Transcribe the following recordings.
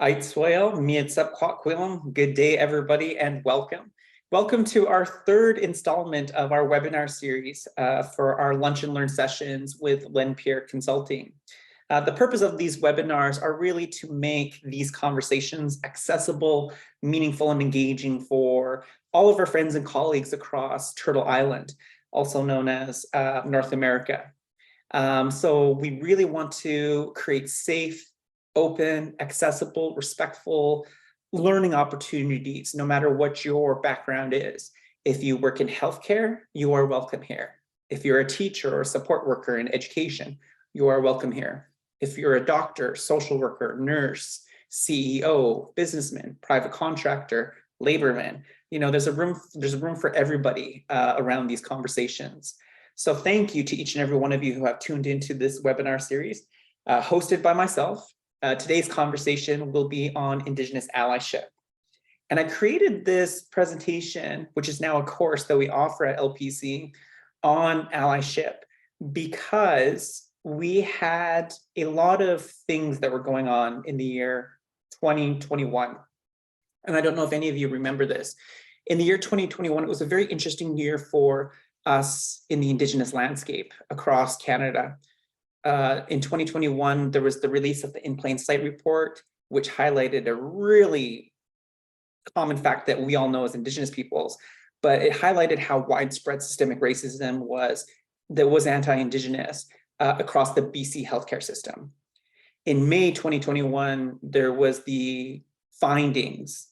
Aitzwail, mi'etzep kwakwilam. Good day, everybody, and welcome. Welcome to our third installment of our webinar series for our Lunch and Learn sessions with Len Pierre Consulting. The purpose of these webinars are really to make these conversations accessible, meaningful, and engaging for all of our friends and colleagues across Turtle Island, also known as North America. So we really want to create safe, open, accessible, respectful learning opportunities, no matter what your background is. If you work in healthcare, you are welcome here. If you're a teacher or a support worker in education, you are welcome here. If you're a doctor, social worker, nurse, CEO, businessman, private contractor, laborman, there's a room for everybody around these conversations. So thank you to each and every one of you who have tuned into this webinar series, hosted by myself. Today's conversation will be on Indigenous Allyship. And I created this presentation, which is now a course that we offer at LPC on allyship, because we had a lot of things that were going on in the year 2021. And I don't know if any of you remember this. In the year 2021, it was a very interesting year for us in the Indigenous landscape across Canada. In 2021, there was the release of the In Plain Sight report, which highlighted a really common fact that we all know as Indigenous peoples, but it highlighted how widespread systemic racism was anti-Indigenous across the BC healthcare system. In May 2021, there was the findings.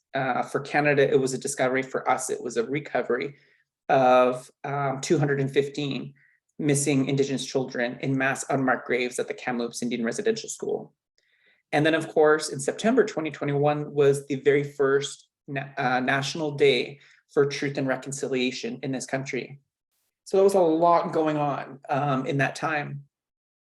For Canada, it was a discovery. For us, it was a recovery of 215 missing Indigenous children in mass unmarked graves at the Kamloops Indian Residential School. And then, of course, in September 2021 was the very first National Day for Truth and Reconciliation in this country. So there was a lot going on in that time.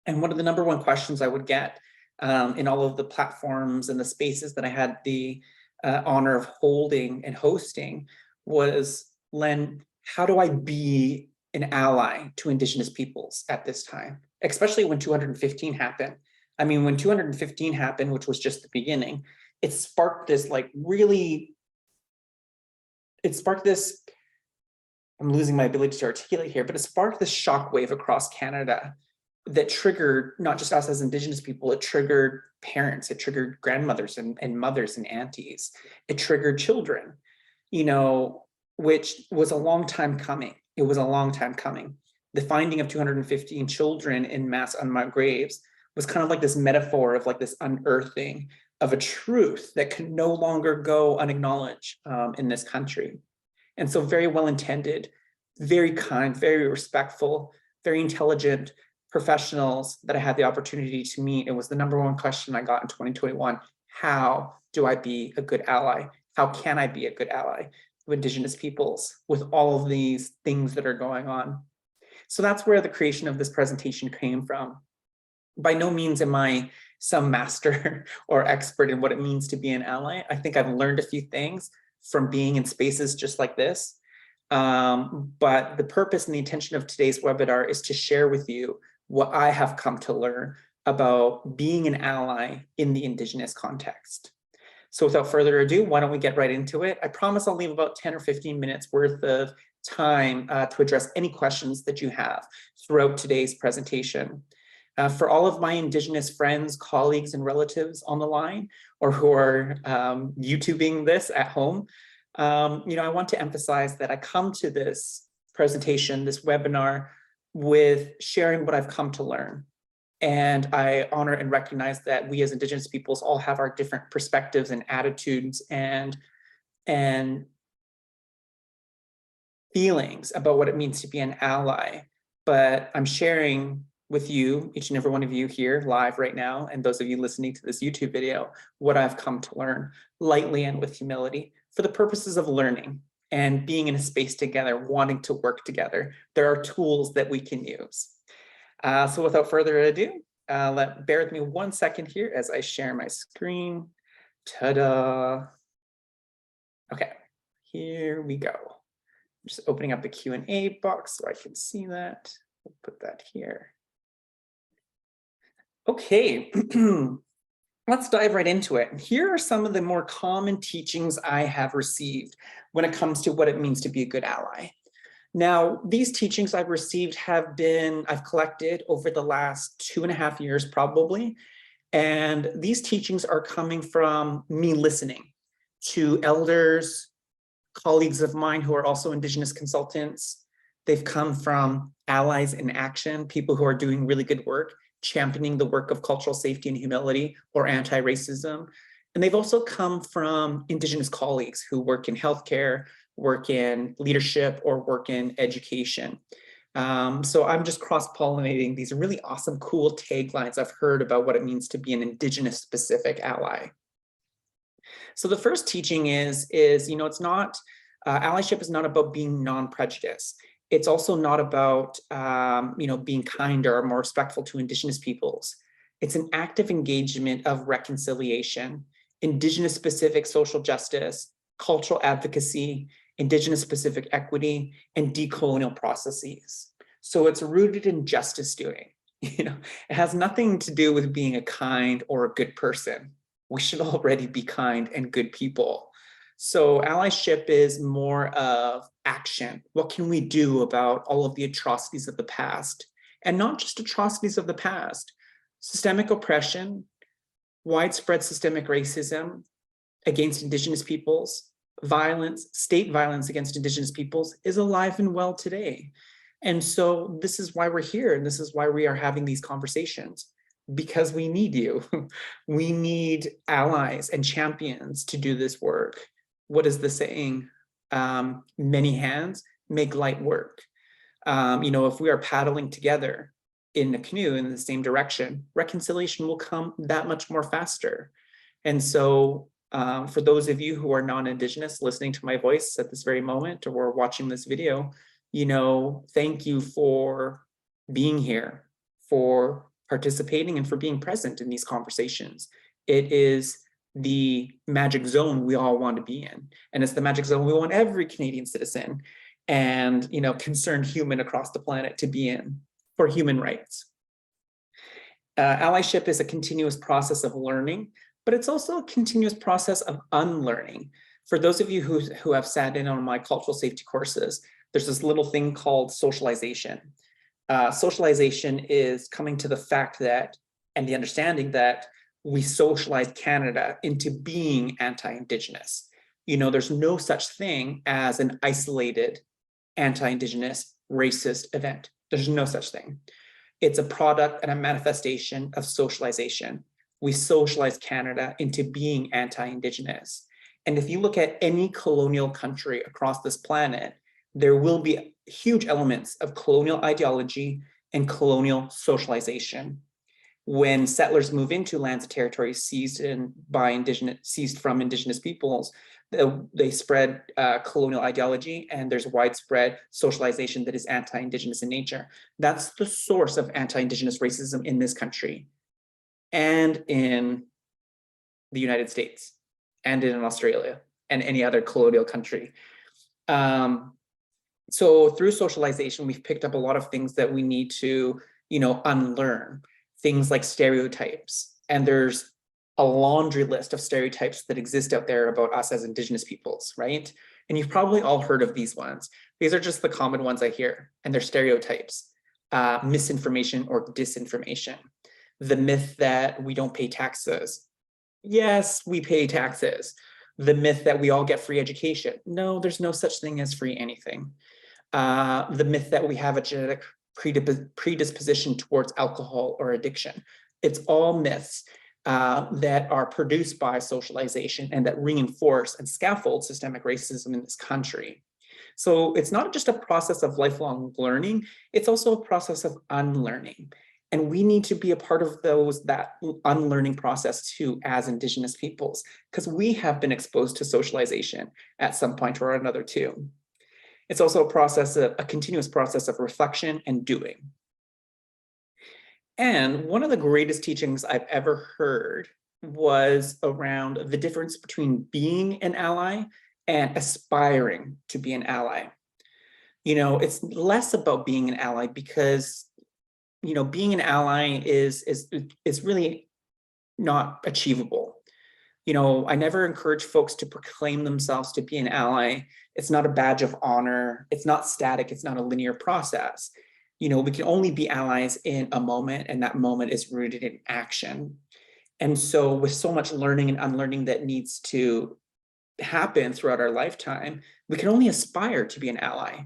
And one of the number one questions I would get in all of the platforms and the spaces that I had the honor of holding and hosting was, Len, how do I be an ally to Indigenous peoples at this time, especially when 215 happened? I mean, when 215 happened, which was just the beginning, it sparked this I'm losing my ability to articulate here, but it sparked this shockwave across Canada that triggered not just us as Indigenous people, it triggered parents, it triggered grandmothers and mothers and aunties, it triggered children, which was a long time coming. It was a long time coming. The finding of 215 children in mass unmarked graves was kind of like this metaphor of like this unearthing of a truth that can no longer go unacknowledged in this country. And so very well-intended, very kind, very respectful, very intelligent professionals that I had the opportunity to meet. It was the number one question I got in 2021. How do I be a good ally? How can I be a good ally to Indigenous peoples with all of these things that are going on? So that's where the creation of this presentation came from. By no means am I some master or expert in what it means to be an ally. I think I've learned a few things from being in spaces just like this. But the purpose and the intention of today's webinar is to share with you what I have come to learn about being an ally in the Indigenous context. So without further ado, why don't we get right into it? I promise I'll leave about 10 or 15 minutes worth of time to address any questions that you have throughout today's presentation. For all of my Indigenous friends, colleagues, and relatives on the line, or who are YouTubing this at home, I want to emphasize that I come to this presentation, this webinar, with sharing what I've come to learn. And I honor and recognize that we as Indigenous peoples all have our different perspectives and attitudes and feelings about what it means to be an ally. But I'm sharing with you, each and every one of you here live right now, and those of you listening to this YouTube video, what I've come to learn, lightly and with humility, for the purposes of learning and being in a space together, wanting to work together. There are tools that we can use. So without further ado, bear with me 1 second here as I share my screen. Ta-da! Okay, here we go. I'm just opening up the Q&A box so I can see that. We'll put that here. Okay. let's dive right into it. Here are some of the more common teachings I have received when it comes to what it means to be a good ally. Now, these teachings I've received I've collected over the last 2.5 years probably, and these teachings are coming from me listening to elders, colleagues of mine who are also Indigenous consultants. They've come from allies in action, people who are doing really good work, championing the work of cultural safety and humility or anti-racism. And they've also come from Indigenous colleagues who work in healthcare, work in leadership, or work in education. So I'm just cross-pollinating these really awesome, cool taglines I've heard about what it means to be an Indigenous specific ally. So the first teaching is it's not, allyship is not about being non-prejudiced. It's also not about, being kinder or more respectful to Indigenous peoples. It's an active engagement of reconciliation, Indigenous specific social justice, cultural advocacy, Indigenous specific equity, and decolonial processes. So it's rooted in justice doing. It has nothing to do with being a kind or a good person. We should already be kind and good people. So allyship is more of action. What can we do about all of the atrocities of the past? And not just atrocities of the past, systemic oppression, widespread systemic racism against Indigenous peoples, violence, state violence against Indigenous peoples is alive and well today. And so this is why we're here, and this is why we are having these conversations, because we need you. We need allies and champions to do this work. What is the saying? Many hands make light work. If we are paddling together in a canoe in the same direction, reconciliation will come that much more faster. And so for those of you who are non-Indigenous listening to my voice at this very moment or watching this video, thank you for being here, for participating, and for being present in these conversations. It is the magic zone we all want to be in. And it's the magic zone we want every Canadian citizen and concerned human across the planet to be in for human rights. Allyship is a continuous process of learning, but it's also a continuous process of unlearning. For those of you who have sat in on my cultural safety courses, there's this little thing called socialization. Socialization is coming to the fact that, and the understanding that we socialized Canada into being anti-Indigenous. There's no such thing as an isolated anti-Indigenous racist event. There's no such thing. It's a product and a manifestation of socialization. We socialized Canada into being anti-Indigenous. And if you look at any colonial country across this planet, there will be huge elements of colonial ideology and colonial socialization. When settlers move into lands and territories seized from Indigenous peoples, they spread colonial ideology, and there's widespread socialization that is anti-Indigenous in nature. That's the source of anti-Indigenous racism in this country, and in the United States, and in Australia, and any other colonial country. So through socialization, we've picked up a lot of things that we need to, unlearn. Things like stereotypes. And there's a laundry list of stereotypes that exist out there about us as Indigenous peoples, right? And you've probably all heard of these ones. These are just the common ones I hear, and they're stereotypes. Misinformation or disinformation. The myth that we don't pay taxes. Yes, we pay taxes. The myth that we all get free education. No, there's no such thing as free anything. The myth that we have a genetic predisposition towards alcohol or addiction. It's all myths that are produced by socialization and that reinforce and scaffold systemic racism in this country. So it's not just a process of lifelong learning, it's also a process of unlearning. And we need to be a part of that unlearning process too as Indigenous peoples, because we have been exposed to socialization at some point or another too. It's also a continuous process of reflection and doing. And one of the greatest teachings I've ever heard was around the difference between being an ally and aspiring to be an ally. It's less about being an ally because, being an ally is really not achievable. You know, I never encourage folks to proclaim themselves to be an ally. It's not a badge of honor. It's not static. It's not a linear process. You know, we can only be allies in a moment, and that moment is rooted in action. And so with so much learning and unlearning that needs to happen throughout our lifetime, we can only aspire to be an ally.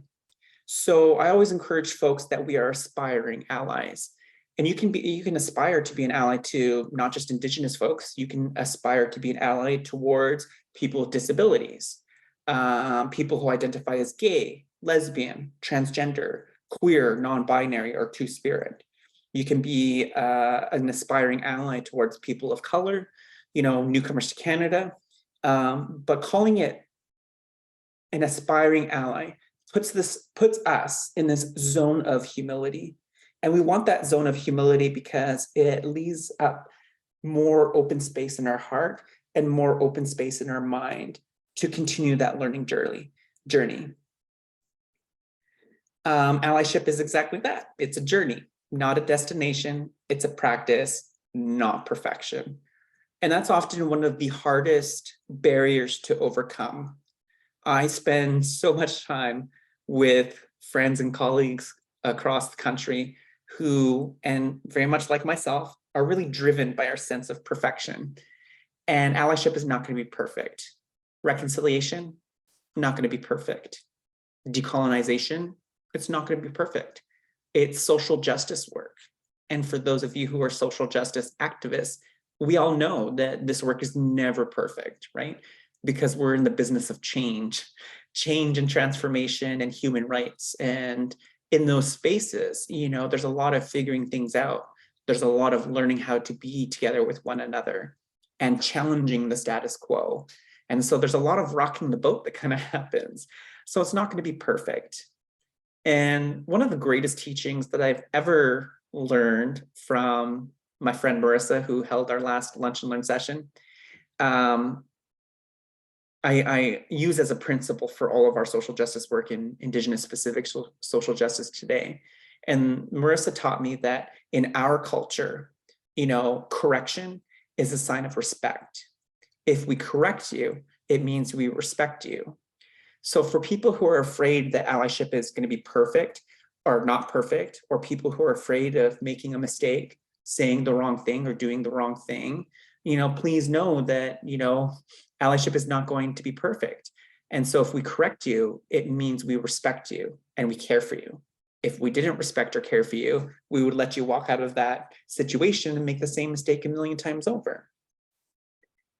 So I always encourage folks that we are aspiring allies. And you can aspire to be an ally to not just Indigenous folks, you can aspire to be an ally towards people with disabilities, people who identify as gay, lesbian, transgender, queer, non-binary, or two-spirit. You can be an aspiring ally towards people of color, you know, newcomers to Canada, but calling it an aspiring ally puts us in this zone of humility. And we want that zone of humility because it leaves up more open space in our heart and more open space in our mind to continue that learning journey. Allyship is exactly that. It's a journey, not a destination. It's a practice, not perfection. And that's often one of the hardest barriers to overcome. I spend so much time with friends and colleagues across the country who, and very much like myself, are really driven by our sense of perfection. And allyship is not going to be perfect. Reconciliation, not going to be perfect. Decolonization, it's not going to be perfect. It's social justice work. And for those of you who are social justice activists, we all know that this work is never perfect, right? Because we're in the business of change and transformation and human rights. And in those spaces, you know, there's a lot of figuring things out. There's a lot of learning how to be together with one another and challenging the status quo. And so there's a lot of rocking the boat that kind of happens. So it's not going to be perfect. And one of the greatest teachings that I've ever learned from my friend Marissa, who held our last Lunch and Learn session, I use as a principle for all of our social justice work in Indigenous specific social justice today. And Marissa taught me that in our culture, you know, correction is a sign of respect. If we correct you, it means we respect you. So for people who are afraid that allyship is going to be perfect or not perfect, or people who are afraid of making a mistake, saying the wrong thing or doing the wrong thing, you know, please know that, you know, allyship is not going to be perfect. And so if we correct you, it means we respect you and we care for you. If we didn't respect or care for you, we would let you walk out of that situation and make the same mistake a million times over.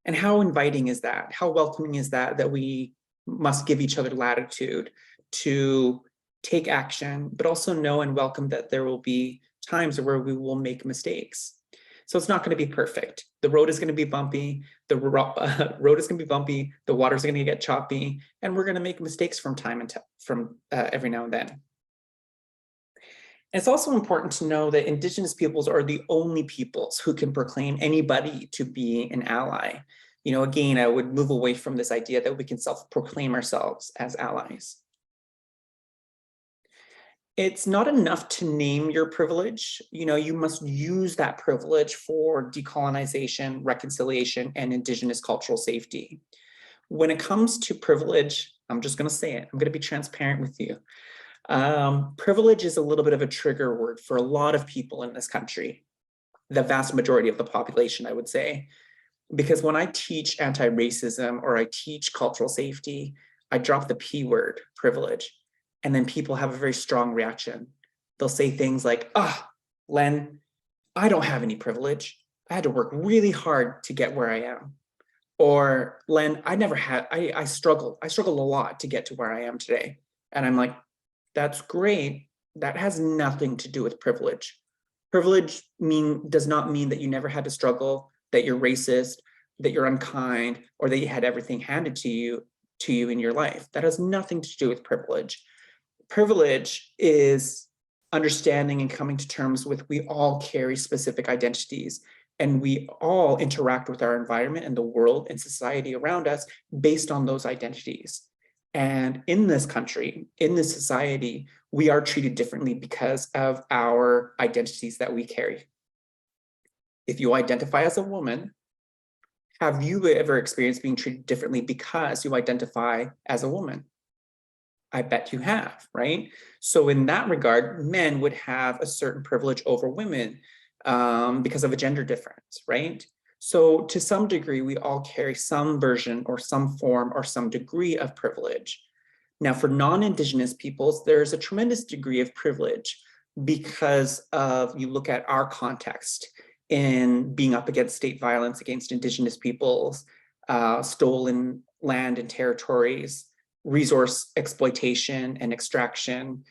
And how inviting is that? How welcoming is that, that we must give each other latitude to take action, but also know and welcome that there will be times where we will make mistakes. So it's not going to be perfect. The road is going to be bumpy. The road is going to be bumpy. The water's going to get choppy, and we're going to make mistakes from every now and then. It's also important to know that Indigenous peoples are the only peoples who can proclaim anybody to be an ally. You know, again, I would move away from this idea that we can self-proclaim ourselves as allies. It's not enough to name your privilege. You know, you must use that privilege for decolonization, reconciliation, and Indigenous cultural safety. When it comes to privilege, I'm just going to say it. I'm going to be transparent with you. Privilege is a little bit of a trigger word for a lot of people in this country, the vast majority of the population, I would say. Because when I teach anti-racism or I teach cultural safety, I drop the P word, privilege. And then people have a very strong reaction. They'll say things like, Len, I don't have any privilege. I had to work really hard to get where I am. Or Len, I struggled a lot to get to where I am today. And I'm like, that's great. That has nothing to do with privilege. Privilege does not mean that you never had to struggle, that you're racist, that you're unkind, or that you had everything handed to you in your life. That has nothing to do with privilege. Privilege is understanding and coming to terms with we all carry specific identities, and we all interact with our environment and the world and society around us based on those identities. And in this country, in this society, we are treated differently because of our identities that we carry. If you identify as a woman, have you ever experienced being treated differently because you identify as a woman? I bet you have, right? So in that regard, men would have a certain privilege over women because of a gender difference, right? So to some degree, we all carry some version or some form or some degree of privilege. Now, for non-Indigenous peoples, there's a tremendous degree of privilege because of, you look at our context in being up against state violence against Indigenous peoples, stolen land and territories, resource exploitation and extraction,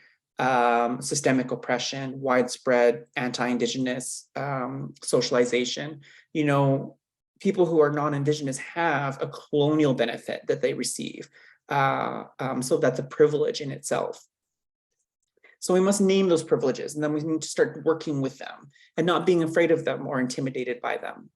systemic oppression, widespread anti-Indigenous socialization. You know, people who are non-Indigenous have a colonial benefit that they receive. So that's a privilege in itself. So we must name those privileges, and then we need to start working with them and not being afraid of them or intimidated by them.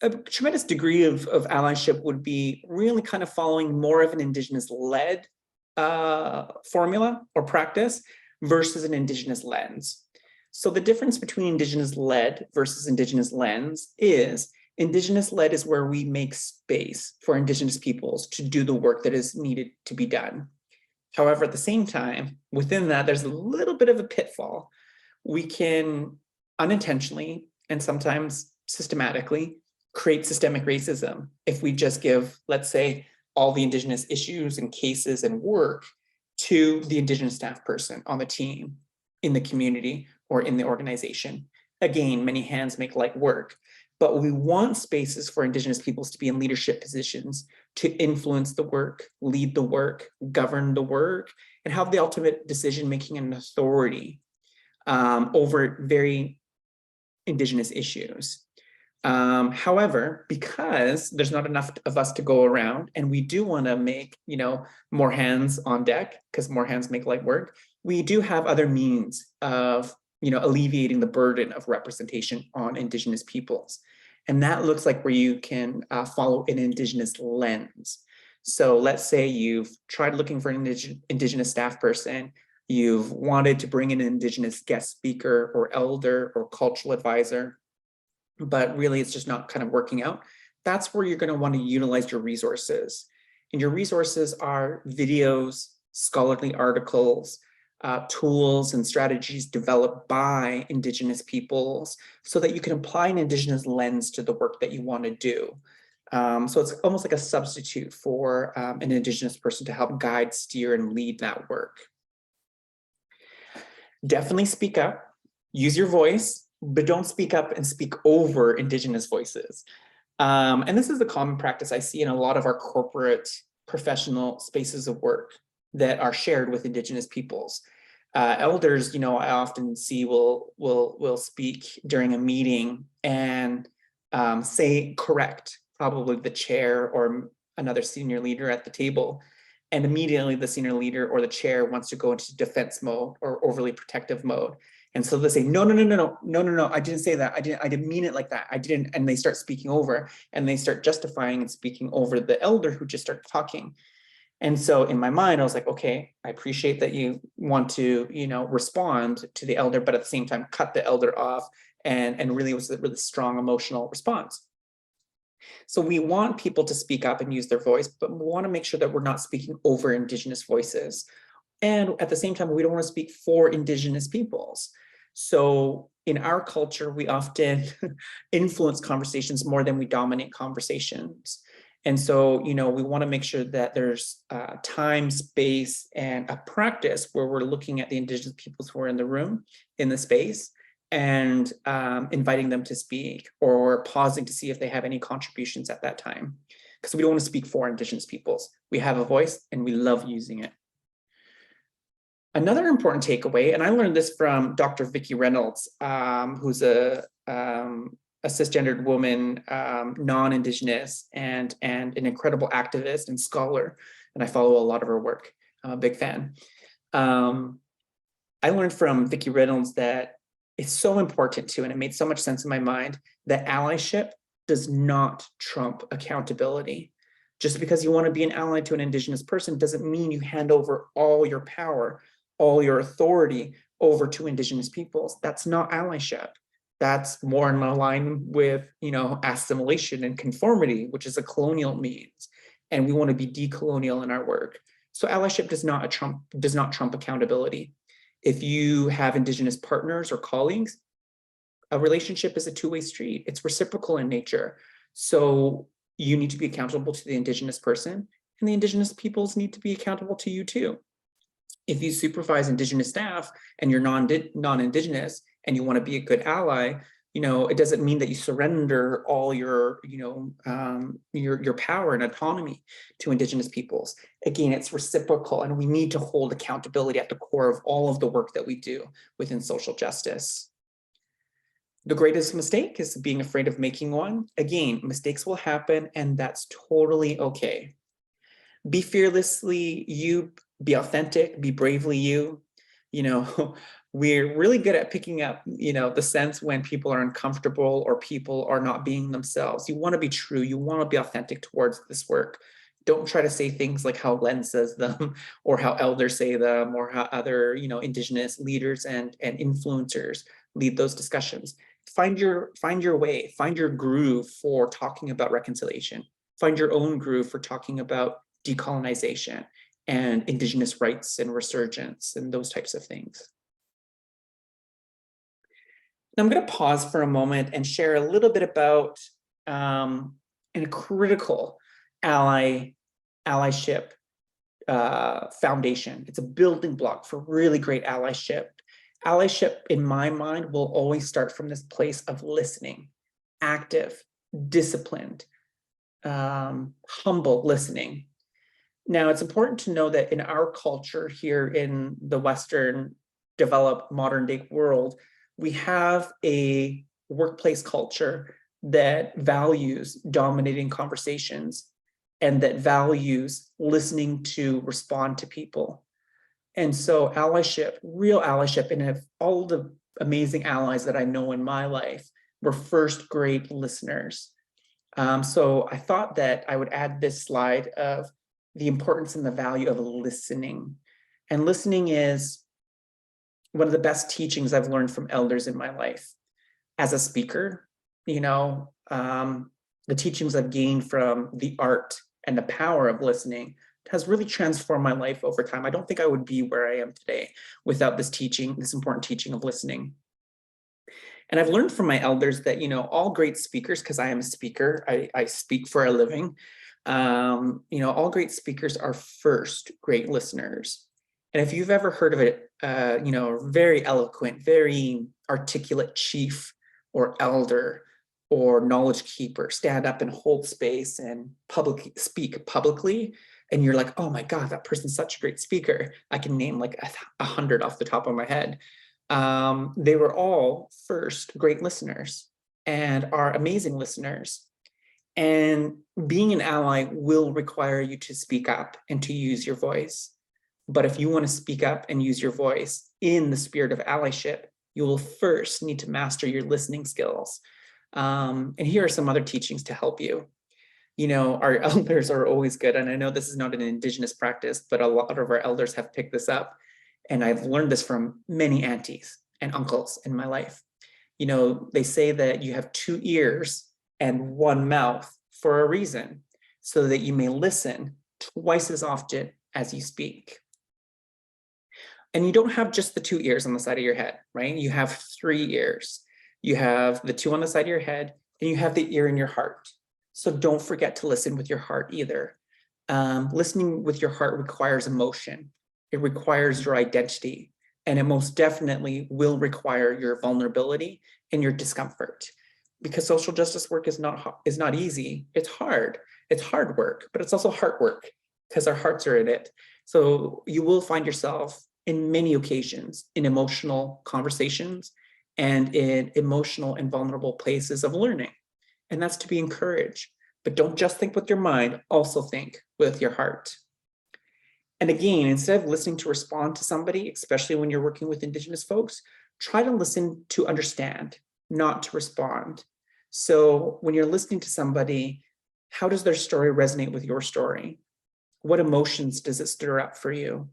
A tremendous degree of allyship would be really kind of following more of an Indigenous-led formula or practice versus an Indigenous lens. So the difference between Indigenous-led versus Indigenous lens is Indigenous-led is where we make space for Indigenous peoples to do the work that is needed to be done. However, at the same time, within that, there's a little bit of a pitfall. We can unintentionally and sometimes systematically create systemic racism if we just give, let's say, all the Indigenous issues and cases and work to the Indigenous staff person on the team, in the community, or in the organization. Again, many hands make light work, but we want spaces for Indigenous peoples to be in leadership positions, to influence the work, lead the work, govern the work, and have the ultimate decision-making and authority over very Indigenous issues. However, because there's not enough of us to go around, and we do want to make, more hands on deck, because more hands make light work, we do have other means of, alleviating the burden of representation on Indigenous peoples. And that looks like where you can follow an Indigenous lens. So let's say you've tried looking for an Indigenous staff person, you've wanted to bring in an Indigenous guest speaker or elder or cultural advisor, but really it's just not kind of working out. That's where you're going to want to utilize your resources. And your resources are videos, scholarly articles, tools and strategies developed by Indigenous peoples so that you can apply an Indigenous lens to the work that you want to do. So it's almost like a substitute for an Indigenous person to help guide, steer, and lead that work. Definitely speak up, use your voice, but don't speak up and speak over Indigenous voices. And this is a common practice I see in a lot of our corporate professional spaces of work that are shared with Indigenous peoples. Elders, I often see will speak during a meeting and say correct, probably the chair or another senior leader at the table. And immediately the senior leader or the chair wants to go into defense mode or overly protective mode. And so they say, no, I didn't say that. I didn't mean it like that. I didn't. And they start speaking over and they start justifying and speaking over the elder who just started talking. And so in my mind, I was like, okay, I appreciate that you want to, respond to the elder, but at the same time, cut the elder off. And really it was a really strong emotional response. So we want people to speak up and use their voice, but we want to make sure that we're not speaking over Indigenous voices. And at the same time, we don't want to speak for Indigenous peoples. So in our culture, we often influence conversations more than we dominate conversations. And so, we want to make sure that there's time, space, and a practice where we're looking at the Indigenous peoples who are in the room, in the space, and inviting them to speak or pausing to see if they have any contributions at that time. Because we don't want to speak for Indigenous peoples. We have a voice and we love using it. Another important takeaway, and I learned this from Dr. Vicki Reynolds, who's a cisgendered woman, non-Indigenous, and an incredible activist and scholar, and I follow a lot of her work. I'm a big fan. I learned from Vicki Reynolds that it's so important to, and it made so much sense in my mind, that allyship does not trump accountability. Just because you want to be an ally to an Indigenous person doesn't mean you hand over all your power, all your authority over to Indigenous peoples. That's not allyship. That's more in line with, assimilation and conformity, which is a colonial means. And we want to be decolonial in our work. So allyship does not trump accountability. If you have Indigenous partners or colleagues, a relationship is a two-way street. It's reciprocal in nature. So you need to be accountable to the Indigenous person, and the Indigenous peoples need to be accountable to you too. If you supervise Indigenous staff and you're non-Indigenous and you want to be a good ally, it doesn't mean that you surrender all your power and autonomy to Indigenous peoples. Again, it's reciprocal, and we need to hold accountability at the core of all of the work that we do within social justice. The greatest mistake is being afraid of making one. Again, mistakes will happen, and that's totally okay. Be fearlessly you, be authentic, be bravely you. We're really good at picking up, the sense when people are uncomfortable or people are not being themselves. You want to be true. You want to be authentic towards this work. Don't try to say things like how Len says them, or how elders say them, or how other, Indigenous leaders and influencers lead those discussions. Find your way, find your groove for talking about reconciliation. Find your own groove for talking about decolonization and Indigenous rights and resurgence and those types of things. Now I'm going to pause for a moment and share a little bit about a critical allyship foundation. It's a building block for really great allyship. Allyship, in my mind, will always start from this place of listening, active, disciplined, humble listening. Now, it's important to know that in our culture here in the Western developed modern day world, we have a workplace culture that values dominating conversations and that values listening to respond to people. And so allyship, real allyship, and if all the amazing allies that I know in my life were first grade listeners. So I thought that I would add this slide of the importance and the value of listening. And listening is one of the best teachings I've learned from elders in my life. As a speaker, the teachings I've gained from the art and the power of listening has really transformed my life over time. I don't think I would be where I am today without this teaching, this important teaching of listening. And I've learned from my elders that, all great speakers, because I am a speaker, I speak for a living, all great speakers are first great listeners. And if you've ever heard of it, very eloquent, very articulate chief or elder or knowledge keeper stand up and hold space and speak publicly, and you're like, oh my God, that person's such a great speaker. I can name like 100 off the top of my head. They were all first great listeners and are amazing listeners. And being an ally will require you to speak up and to use your voice. But if you want to speak up and use your voice in the spirit of allyship, you will first need to master your listening skills. And here are some other teachings to help you. Our elders are always good. And I know this is not an Indigenous practice, but a lot of our elders have picked this up. And I've learned this from many aunties and uncles in my life. They say that you have 2 ears and 1 mouth for a reason, so that you may listen twice as often as you speak. And you don't have just the 2 ears on the side of your head, right? You have 3 ears. You have the 2 on the side of your head, and you have the ear in your heart. So don't forget to listen with your heart either. Listening with your heart requires emotion. It requires your identity, and it most definitely will require your vulnerability and your discomfort. Because social justice work is not easy. It's hard. It's hard work, but it's also heart work because our hearts are in it. So you will find yourself in many occasions in emotional conversations and in emotional and vulnerable places of learning. And that's to be encouraged. But don't just think with your mind, also think with your heart. And again, instead of listening to respond to somebody, especially when you're working with Indigenous folks, try to listen to understand, not to respond. So when you're listening to somebody, how does their story resonate with your story? What emotions does it stir up for you?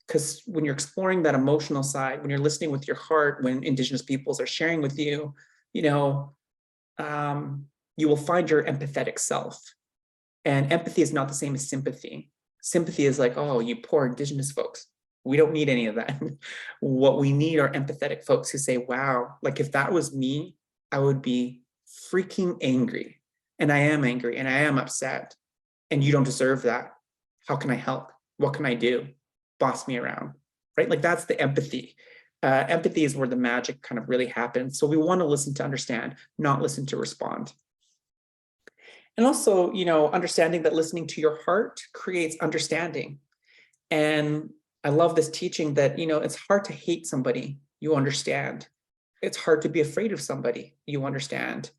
Because when you're exploring that emotional side, when you're listening with your heart, when Indigenous peoples are sharing with you, you will find your empathetic self. And empathy is not the same as sympathy. Sympathy is like, oh, you poor Indigenous folks. We don't need any of that. What we need are empathetic folks who say, wow, like if that was me, I would be freaking angry. And I am angry and I am upset. And you don't deserve that. How can I help? What can I do? Boss me around, right? Like that's the empathy. Empathy is where the magic kind of really happens. So we want to listen to understand, not listen to respond. And also, understanding that listening to your heart creates understanding. And I love this teaching that, it's hard to hate somebody, you understand. It's hard to be afraid of somebody, you understand.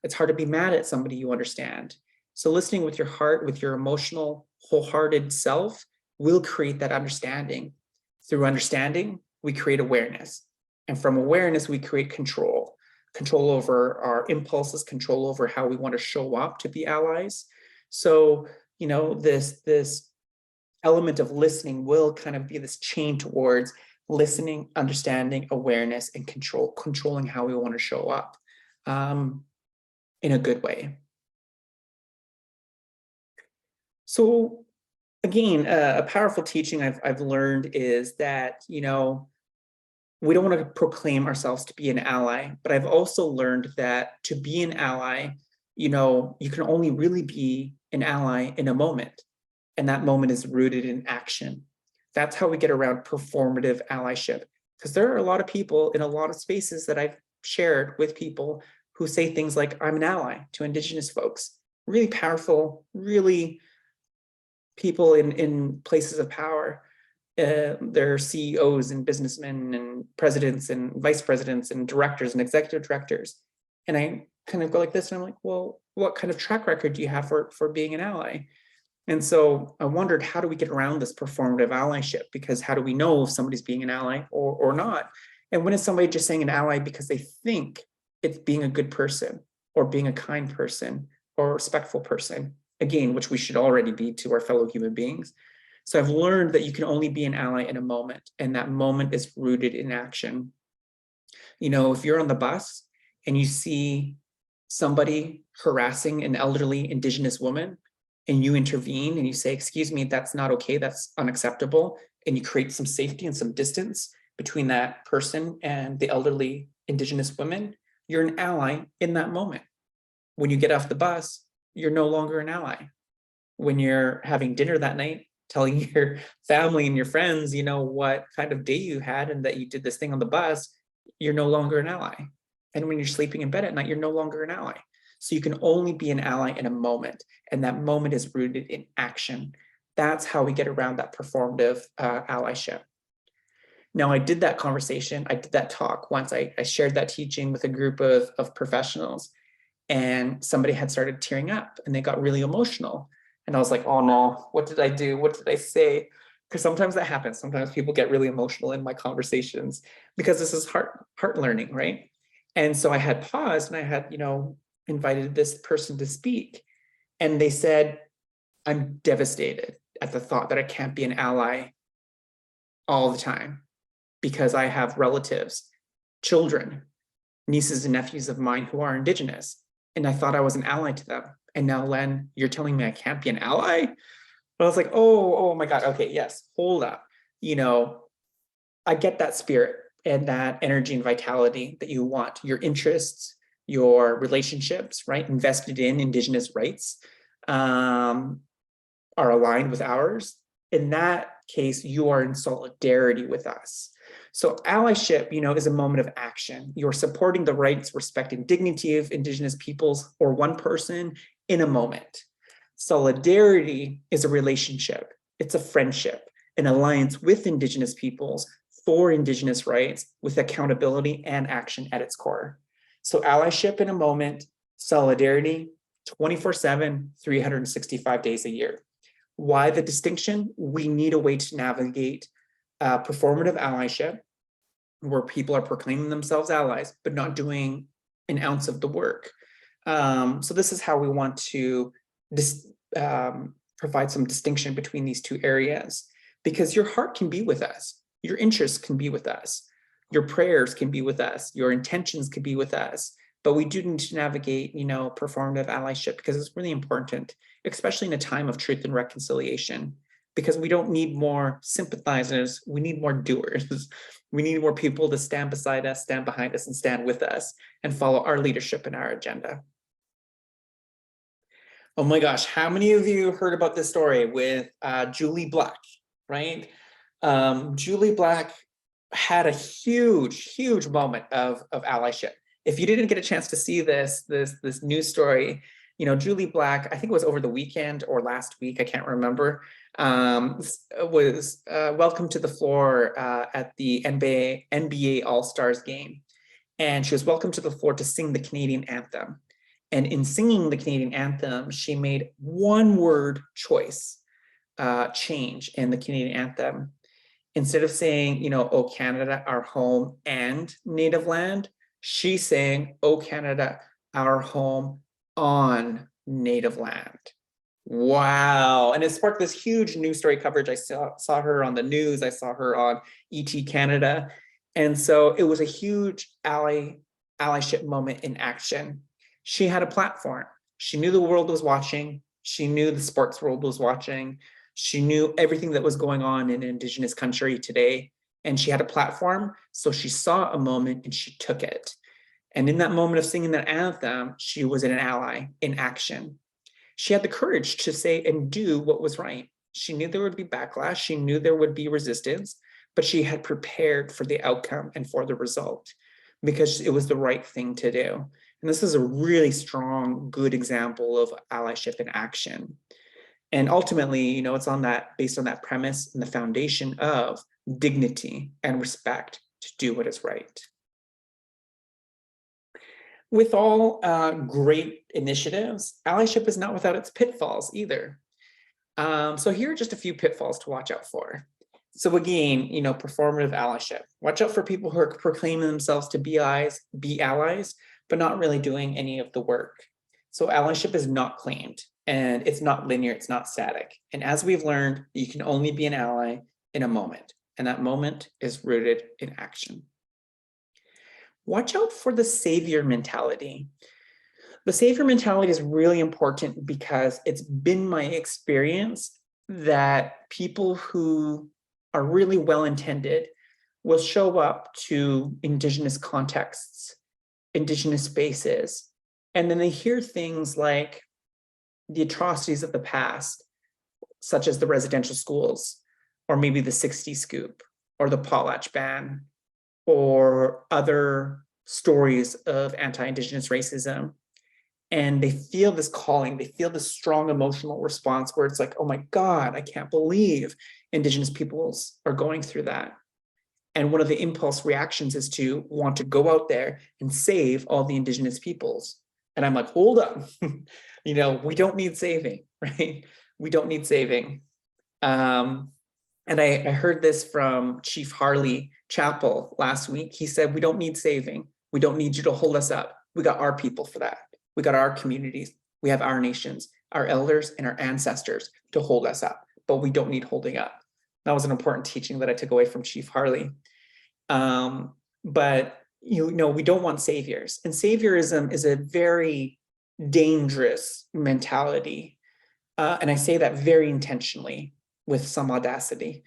It's hard to be mad at somebody, you understand. So listening with your heart, with your emotional, wholehearted self will create that understanding. Through understanding, we create awareness. And from awareness, we create control over our impulses, control over how we want to show up to be allies. So, this element of listening will kind of be this chain towards listening, understanding, awareness, and controlling how we want to show up in a good way. So again, a powerful teaching I've learned is that, we don't want to proclaim ourselves to be an ally, but I've also learned that to be an ally, you can only really be an ally in a moment. And that moment is rooted in action. That's how we get around performative allyship. Because there are a lot of people in a lot of spaces that I've shared with people who say things like, I'm an ally to Indigenous folks. Really powerful, really people in places of power. They're CEOs and businessmen and presidents and vice presidents and directors and executive directors. And I kind of go like this and I'm like, well, what kind of track record do you have for being an ally? And so I wondered, how do we get around this performative allyship? Because how do we know if somebody's being an ally or not? And when is somebody just saying an ally because they think it's being a good person or being a kind person or a respectful person? Again, which we should already be to our fellow human beings. So I've learned that you can only be an ally in a moment, and that moment is rooted in action. If you're on the bus and you see somebody harassing an elderly Indigenous woman and you intervene and you say, excuse me, that's not okay, that's unacceptable, and you create some safety and some distance between that person and the elderly Indigenous women, you're an ally in that moment. When you get off the bus, you're no longer an ally. When you're having dinner that night, telling your family and your friends, what kind of day you had and that you did this thing on the bus, you're no longer an ally. And when you're sleeping in bed at night, you're no longer an ally. So you can only be an ally in a moment, and that moment is rooted in action. That's how we get around that performative allyship. Now, I did that conversation, I did that talk once. I shared that teaching with a group of professionals, and somebody had started tearing up and they got really emotional. And I was like, oh no, what did I do? What did I say? Because sometimes that happens. Sometimes people get really emotional in my conversations because this is heart learning, right? And so I had paused and I had, invited this person to speak. And they said, I'm devastated at the thought that I can't be an ally all the time because I have relatives, children, nieces and nephews of mine who are Indigenous. And I thought I was an ally to them. And now, Len, you're telling me I can't be an ally? But I was like, oh my God, okay, yes, hold up. I get that spirit and that energy and vitality that you want. Your interests, your relationships, right, invested in Indigenous rights are aligned with ours. In that case, you are in solidarity with us. So allyship, is a moment of action. You're supporting the rights, respect, and dignity of Indigenous peoples or one person in a moment. Solidarity is a relationship. It's a friendship, an alliance with Indigenous peoples for Indigenous rights with accountability and action at its core. So allyship in a moment, solidarity 24/7, 365 days a year. Why the distinction? We need a way to navigate performative allyship where people are proclaiming themselves allies, but not doing an ounce of the work. So this is how we want to provide some distinction between these two areas, because your heart can be with us, your interests can be with us, your prayers can be with us, your intentions can be with us, but we do need to navigate, performative allyship, because it's really important, especially in a time of truth and reconciliation, because we don't need more sympathizers, we need more doers. We need more people to stand beside us, stand behind us, and stand with us and follow our leadership and our agenda. Oh my gosh, how many of you heard about this story with Julie Black, right? Julie Black had a huge moment of allyship. If you didn't get a chance to see this news story, Julie Black, I think it was over the weekend or last week, I can't remember, was welcomed to the floor at the NBA All-Stars game. And she was welcomed to the floor to sing the Canadian anthem. And in singing the Canadian anthem, she made one word choice change in the Canadian anthem. Instead of saying, "Oh Canada, our home and native land," she's saying, "Oh Canada, our home on native land." Wow. And it sparked this huge news story coverage. I saw her on the news. I saw her on ET Canada. And so it was a huge allyship moment in action. She had a platform. She knew the world was watching. She knew the sports world was watching. She knew everything that was going on in an Indigenous country today. And she had a platform. So she saw a moment and she took it. And in that moment of singing that anthem, she was an ally in action. She had the courage to say and do what was right. She knew there would be backlash. She knew there would be resistance, but she had prepared for the outcome and for the result because it was the right thing to do. And this is a really strong, good example of allyship in action. And ultimately, it's based on that premise and the foundation of dignity and respect to do what is right. With all great initiatives, allyship is not without its pitfalls either. So here are just a few pitfalls to watch out for. So again, performative allyship. Watch out for people who are proclaiming themselves to be allies, but not really doing any of the work. So allyship is not claimed, and it's not linear, it's not static. And as we've learned, you can only be an ally in a moment, and that moment is rooted in action. Watch out for the savior mentality. The savior mentality is really important because it's been my experience that people who are really well-intended will show up to Indigenous contexts, Indigenous spaces, and then they hear things like the atrocities of the past, such as the residential schools, or maybe the 60s scoop, or the potlatch ban, or other stories of anti-Indigenous racism. And they feel this calling, they feel this strong emotional response where it's like, oh my God, I can't believe Indigenous peoples are going through that. And one of the impulse reactions is to want to go out there and save all the Indigenous peoples. And I'm like, hold up, we don't need saving, right? We don't need saving. And I heard this from Chief Harley Chappell last week. He said, we don't need saving. We don't need you to hold us up. We got our people for that. We got our communities. We have our nations, our elders and our ancestors to hold us up, but we don't need holding up. That was an important teaching that I took away from Chief Harley. But we don't want saviors, and saviorism is a very dangerous mentality. And I say that very intentionally with some audacity.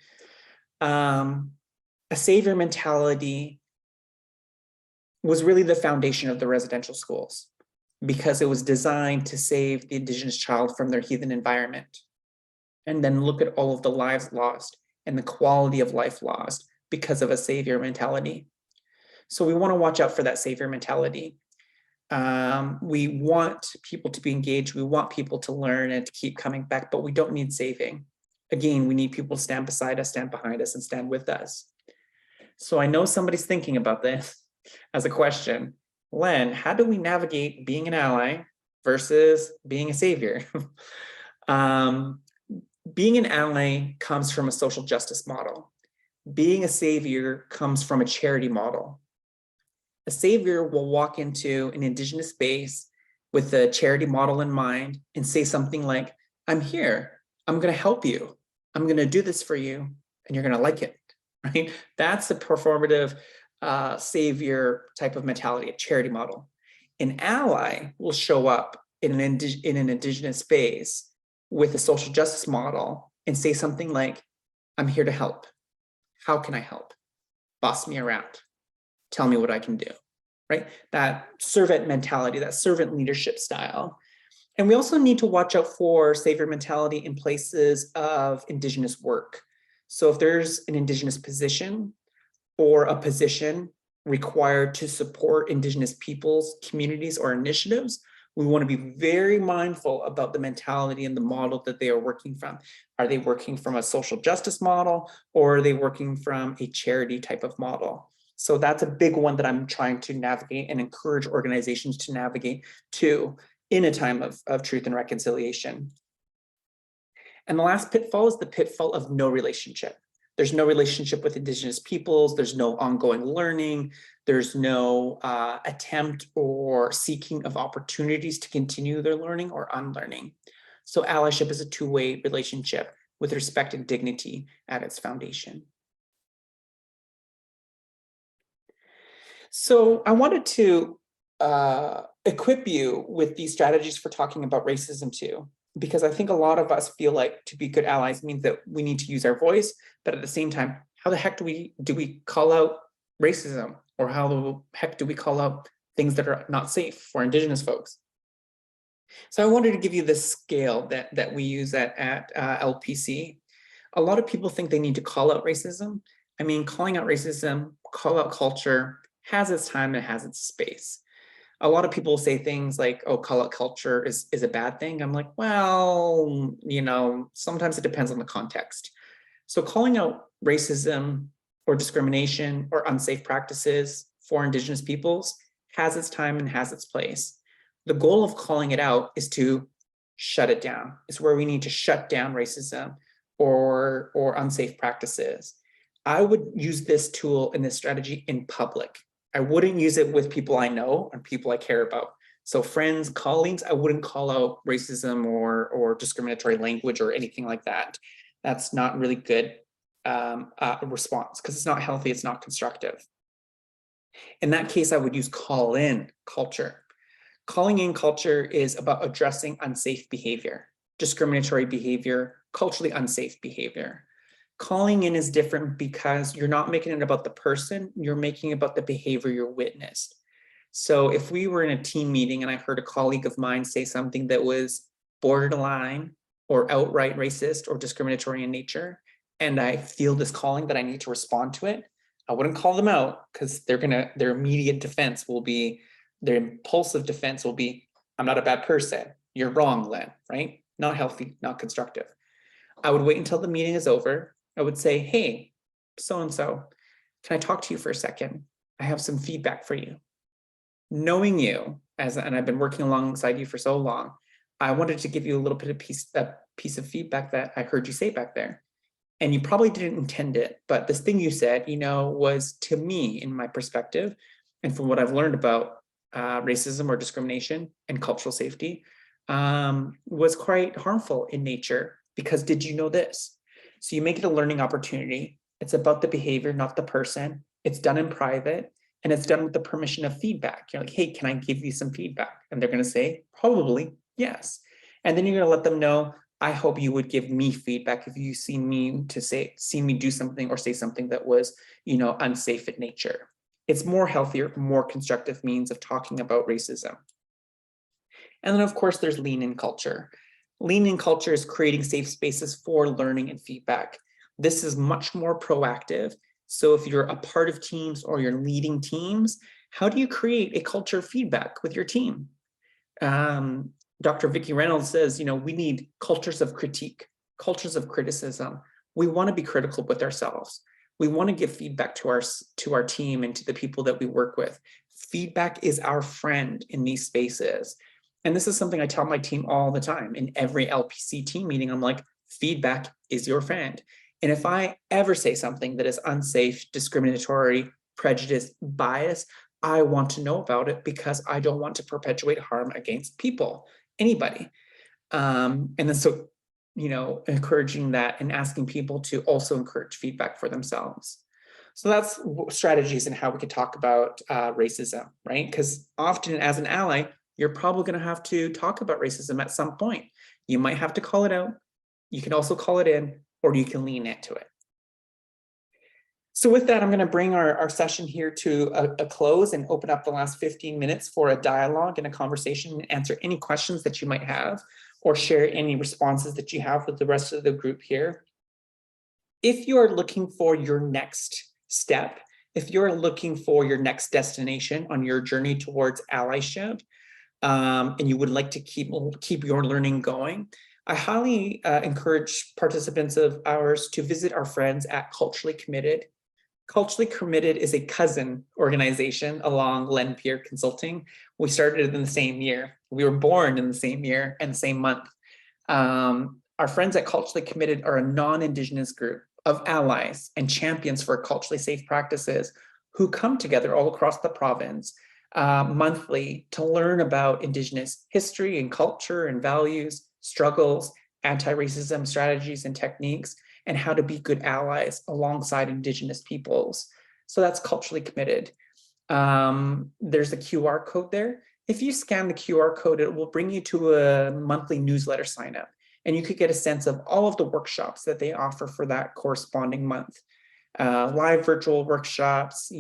A savior mentality was really the foundation of the residential schools because it was designed to save the Indigenous child from their heathen environment. And then look at all of the lives lost and the quality of life lost because of a savior mentality. So we want to watch out for that savior mentality. We want people to be engaged. We want people to learn and to keep coming back, but we don't need saving. Again, we need people to stand beside us, stand behind us, and stand with us. So I know somebody's thinking about this as a question. Len, how do we navigate being an ally versus being a savior? Being an ally comes from a social justice model. Being a savior comes from a charity model. A savior will walk into an Indigenous space with the charity model in mind and say something like, I'm here, I'm going to help you, I'm going to do this for you, and you're going to like it, right? That's the performative savior type of mentality, a charity model. An ally will show up in an Indigenous space with a social justice model and say something like, I'm here to help. How can I help? Boss me around. Tell me what I can do, right? That servant mentality, that servant leadership style. And we also need to watch out for savior mentality in places of Indigenous work. So if there's an Indigenous position or a position required to support Indigenous peoples, communities, or initiatives, we want to be very mindful about the mentality and the model that they are working from. Are they working from a social justice model, or are they working from a charity type of model? So that's a big one that I'm trying to navigate and encourage organizations to navigate to in a time of truth and reconciliation. And the last pitfall is the pitfall of no relationship. There's no relationship with Indigenous peoples. There's no ongoing learning. There's no attempt or seeking of opportunities to continue their learning or unlearning. So allyship is a two-way relationship with respect and dignity at its foundation. So I wanted to equip you with these strategies for talking about racism too, because I think a lot of us feel like to be good allies means that we need to use our voice, but at the same time, how the heck do we call out racism, or how the heck do we call out things that are not safe for Indigenous folks? So I wanted to give you this scale that we use at LPC. A lot of people think they need to call out racism. I mean, calling out racism, call out culture has its time and has its space. A lot of people say things like, oh, call out culture is a bad thing. I'm like, well, sometimes it depends on the context. So calling out racism or discrimination or unsafe practices for Indigenous peoples has its time and has its place. The goal of calling it out is to shut it down. It's where we need to shut down racism or unsafe practices. I would use this tool and this strategy in public. I wouldn't use it with people I know and people I care about. So friends, colleagues, I wouldn't call out racism or discriminatory language or anything like that. That's not really good response, because it's not healthy, it's not constructive. In that case, I would use call in culture. Calling in culture is about addressing unsafe behavior, discriminatory behavior, culturally unsafe behavior. Calling in is different because you're not making it about the person, you're making it about the behavior you witnessed. So if we were in a team meeting and I heard a colleague of mine say something that was borderline or outright racist or discriminatory in nature, and I feel this calling that I need to respond to it, I wouldn't call them out, because their immediate defense will be, their impulsive defense will be, I'm not a bad person, you're wrong, Len, right? Not healthy, not constructive. I would wait until the meeting is over. I would say, hey, so-and-so, can I talk to you for a second? I have some feedback for you. Knowing you, and I've been working alongside you for so long, I wanted to give you a little bit of piece of feedback that I heard you say back there. And you probably didn't intend it, but this thing you said, was, to me, in my perspective, and from what I've learned about racism or discrimination and cultural safety, was quite harmful in nature, because did you know this? So you make it a learning opportunity. It's about the behavior, not the person. It's done in private, and it's done with the permission of feedback. You're like, hey, can I give you some feedback? And they're going to say, probably, yes. And then you're going to let them know, I hope you would give me feedback if you see me do something or say something that was, unsafe in nature. It's more healthier, more constructive means of talking about racism. And then, of course, there's lean in culture. Lean in culture is creating safe spaces for learning and feedback. This is much more proactive. So if you're a part of teams or you're leading teams, how do you create a culture of feedback with your team? Dr. Vicki Reynolds says, we need cultures of critique, cultures of criticism. We want to be critical with ourselves. We want to give feedback to our team and to the people that we work with. Feedback is our friend in these spaces. And this is something I tell my team all the time. In every LPC team meeting, I'm like, feedback is your friend. And if I ever say something that is unsafe, discriminatory, prejudiced, biased, I want to know about it, because I don't want to perpetuate harm against people, anybody. And then so, encouraging that and asking people to also encourage feedback for themselves. So that's strategies and how we could talk about racism, right? Because often as an ally, you're probably going to have to talk about racism at some point. You might have to call it out. You can also call it in, or you can lean into it. So with that, I'm going to bring our session here to a close and open up the last 15 minutes for a dialogue and a conversation, and answer any questions that you might have, or share any responses that you have with the rest of the group here. If you are looking for your next step, if you're looking for your next destination on your journey towards allyship, and you would like to keep your learning going, I highly encourage participants of ours to visit our friends at Culturally Committed. Culturally Committed is a cousin organization along Len Pierre Consulting. We started in the same year. We were born in the same year and the same month. Our friends at Culturally Committed are a non-Indigenous group of allies and champions for culturally safe practices who come together all across the province monthly to learn about Indigenous history and culture and values, struggles, anti-racism strategies and techniques, and how to be good allies alongside Indigenous peoples. So that's Culturally Committed. There's a QR code there. If you scan the QR code, it will bring you to a monthly newsletter sign up, and you could get a sense of all of the workshops that they offer for that corresponding month. Live virtual workshops,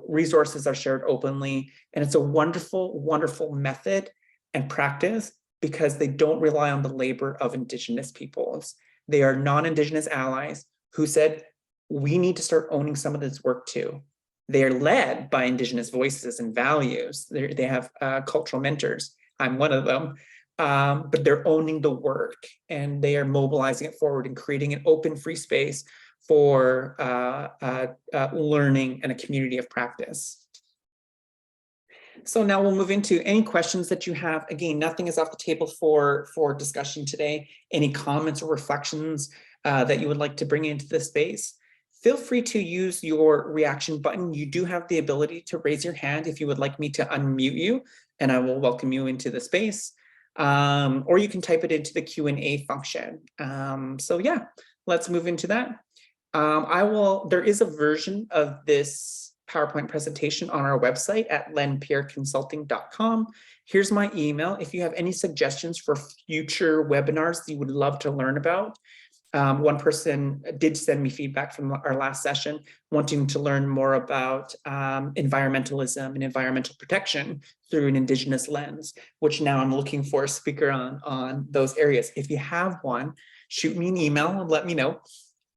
resources are shared openly, and it's a wonderful, wonderful method and practice because they don't rely on the labor of Indigenous peoples. They are non-Indigenous allies who said, we need to start owning some of this work too. They are led by Indigenous voices and values. They have cultural mentors. I'm one of them. But they're owning the work, and they are mobilizing it forward and creating an open, free space for learning and a community of practice. So now we'll move into any questions that you have. Again, nothing is off the table for discussion today. Any comments or reflections that you would like to bring into this space, feel free to use your reaction button. You do have the ability to raise your hand if you would like me to unmute you, and I will welcome you into the space. Or you can type it into the Q&A function. So yeah, let's move into that. There is a version of this PowerPoint presentation on our website at lenpierreconsulting.com. Here's my email. If you have any suggestions for future webinars that you would love to learn about. One person did send me feedback from our last session, wanting to learn more about environmentalism and environmental protection through an Indigenous lens, which now I'm looking for a speaker on those areas. If you have one, shoot me an email and let me know.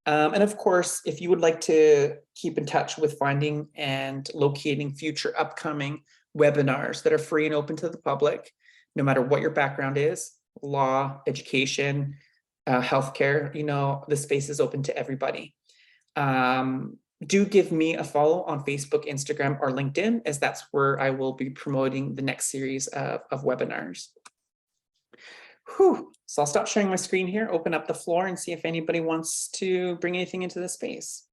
And of course, if you would like to keep in touch with finding and locating future upcoming webinars that are free and open to the public, no matter what your background is, law, education, healthcare, the space is open to everybody. Do give me a follow on Facebook, Instagram, or LinkedIn, as that's where I will be promoting the next series of webinars. Whew. So I'll stop sharing my screen here, open up the floor, and see if anybody wants to bring anything into the space.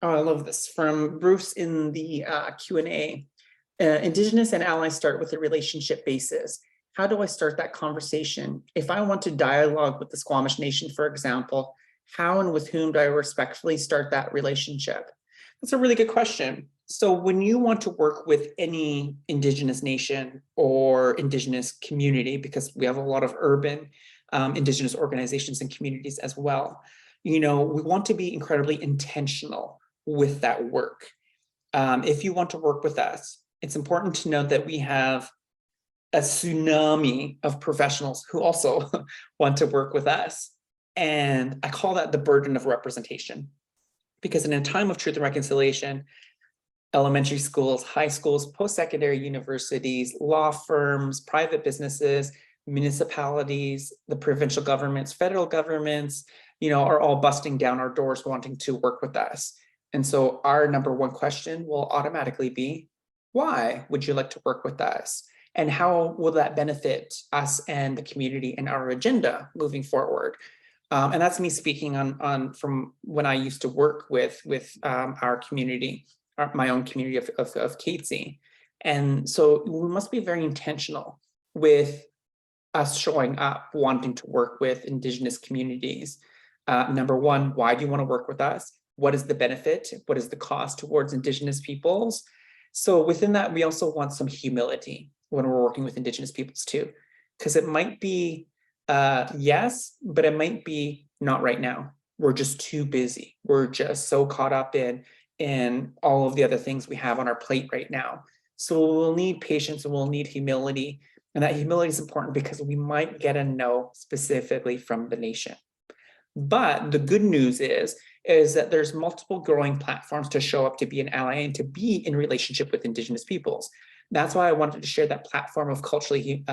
Oh, I love this from Bruce in the Q&A. Indigenous and allies start with a relationship basis. How do I start that conversation? If I want to dialogue with the Squamish Nation, for example, how and with whom do I respectfully start that relationship? That's a really good question. So when you want to work with any Indigenous nation or Indigenous community, because we have a lot of urban Indigenous organizations and communities as well, we want to be incredibly intentional with that work. If you want to work with us, it's important to know that we have a tsunami of professionals who also want to work with us. And I call that the burden of representation. Because in a time of truth and reconciliation, elementary schools, high schools, post-secondary universities, law firms, private businesses, municipalities, the provincial governments, federal governments, are all busting down our doors wanting to work with us. And so our number one question will automatically be, why would you like to work with us? And how will that benefit us and the community and our agenda moving forward? And that's me speaking on from when I used to work with our community, my own community of Catesy. And so we must be very intentional with us showing up, wanting to work with Indigenous communities. Number one, why do you want to work with us? What is the benefit? What is the cost towards Indigenous peoples? So within that, we also want some humility when we're working with Indigenous peoples too, because it might be yes, but it might be not right now. We're just too busy. We're just so caught up in all of the other things we have on our plate right now. So we'll need patience and we'll need humility. And that humility is important because we might get a no specifically from the nation. But the good news is that there's multiple growing platforms to show up to be an ally and to be in relationship with Indigenous peoples. That's why I wanted to share that platform of culturally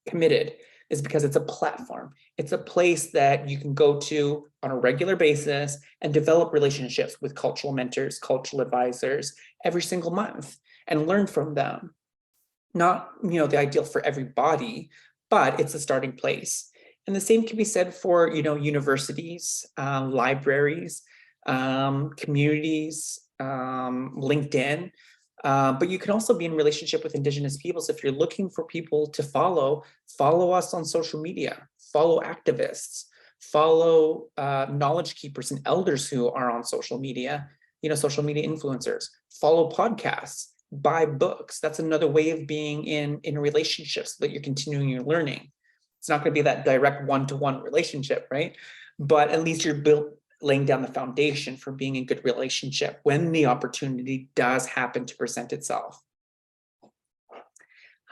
committed, is because it's a platform. It's a place that you can go to on a regular basis and develop relationships with cultural mentors, cultural advisors every single month and learn from them. Not, the ideal for everybody, but it's a starting place. And the same can be said for, universities, libraries, communities, LinkedIn. But you can also be in relationship with Indigenous peoples. If you're looking for people to follow us on social media, follow activists, follow knowledge keepers and elders who are on social media, social media influencers, follow podcasts, buy books. That's another way of being in relationships so that you're continuing your learning. It's not going to be that direct one-to-one relationship, right? But at least you're laying down the foundation for being in good relationship when the opportunity does happen to present itself.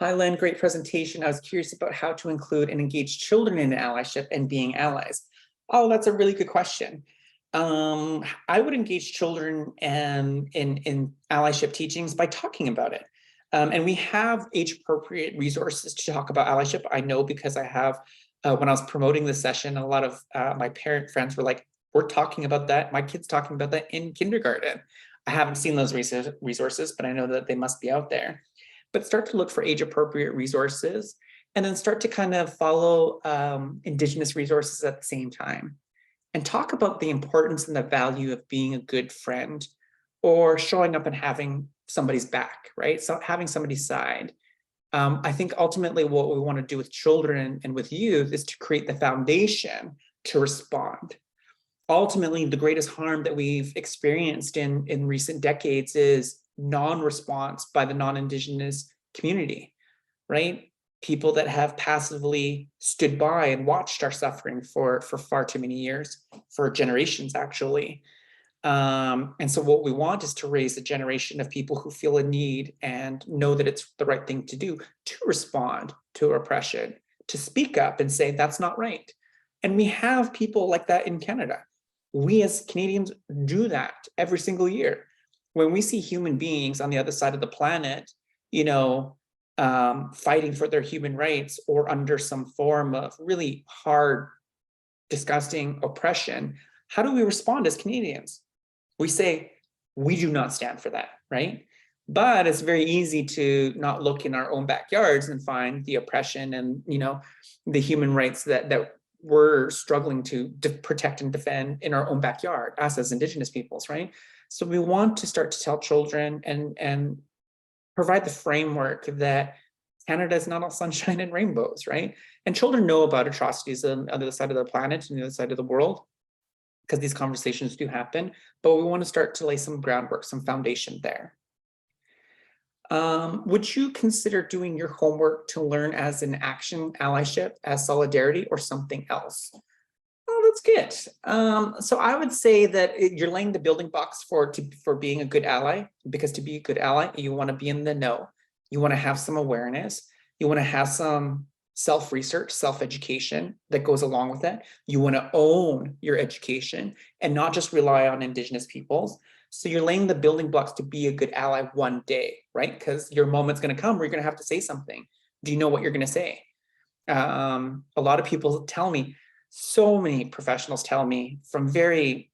Hi, Len, great presentation. I was curious about how to include and engage children in allyship and being allies. Oh, that's a really good question. I would engage children in allyship teachings by talking about it. And we have age-appropriate resources to talk about allyship. I know because I have, when I was promoting this session, a lot of my parent friends were like, we're talking about that. My kid's talking about that in kindergarten. I haven't seen those resources, but I know that they must be out there. But start to look for age-appropriate resources and then start to kind of follow Indigenous resources at the same time. And talk about the importance and the value of being a good friend or showing up and having somebody's back, right? So having somebody's side. I think ultimately what we want to do with children and with youth is to create the foundation to respond. Ultimately, the greatest harm that we've experienced in recent decades is non-response by the non-Indigenous community, right? People that have passively stood by and watched our suffering for far too many years, for generations actually. And so what we want is to raise a generation of people who feel a need and know that it's the right thing to do to respond to oppression, to speak up and say, that's not right. And we have people like that in Canada. We as Canadians do that every single year. When we see human beings on the other side of the planet, fighting for their human rights or under some form of really hard, disgusting oppression, how do we respond as Canadians? We say, we do not stand for that, right? But it's very easy to not look in our own backyards and find the oppression and, the human rights that we're struggling to protect and defend in our own backyard, us as Indigenous peoples, right? So we want to start to tell children and provide the framework that Canada is not all sunshine and rainbows, right? And children know about atrocities on the other side of the planet and the other side of the world, because these conversations do happen, but we want to start to lay some groundwork, some foundation there. Would you consider doing your homework to learn as an action allyship, as solidarity, or something else? Oh, that's good. So I would say that you're laying the building blocks for being a good ally, because to be a good ally, you want to be in the know. You want to have some awareness. You want to have some self-research, self-education that goes along with that. You want to own your education and not just rely on Indigenous peoples. So you're laying the building blocks to be a good ally one day, right? Because your moment's going to come where you're going to have to say something. Do you know what you're going to say? A lot of people tell me, so many professionals tell me from very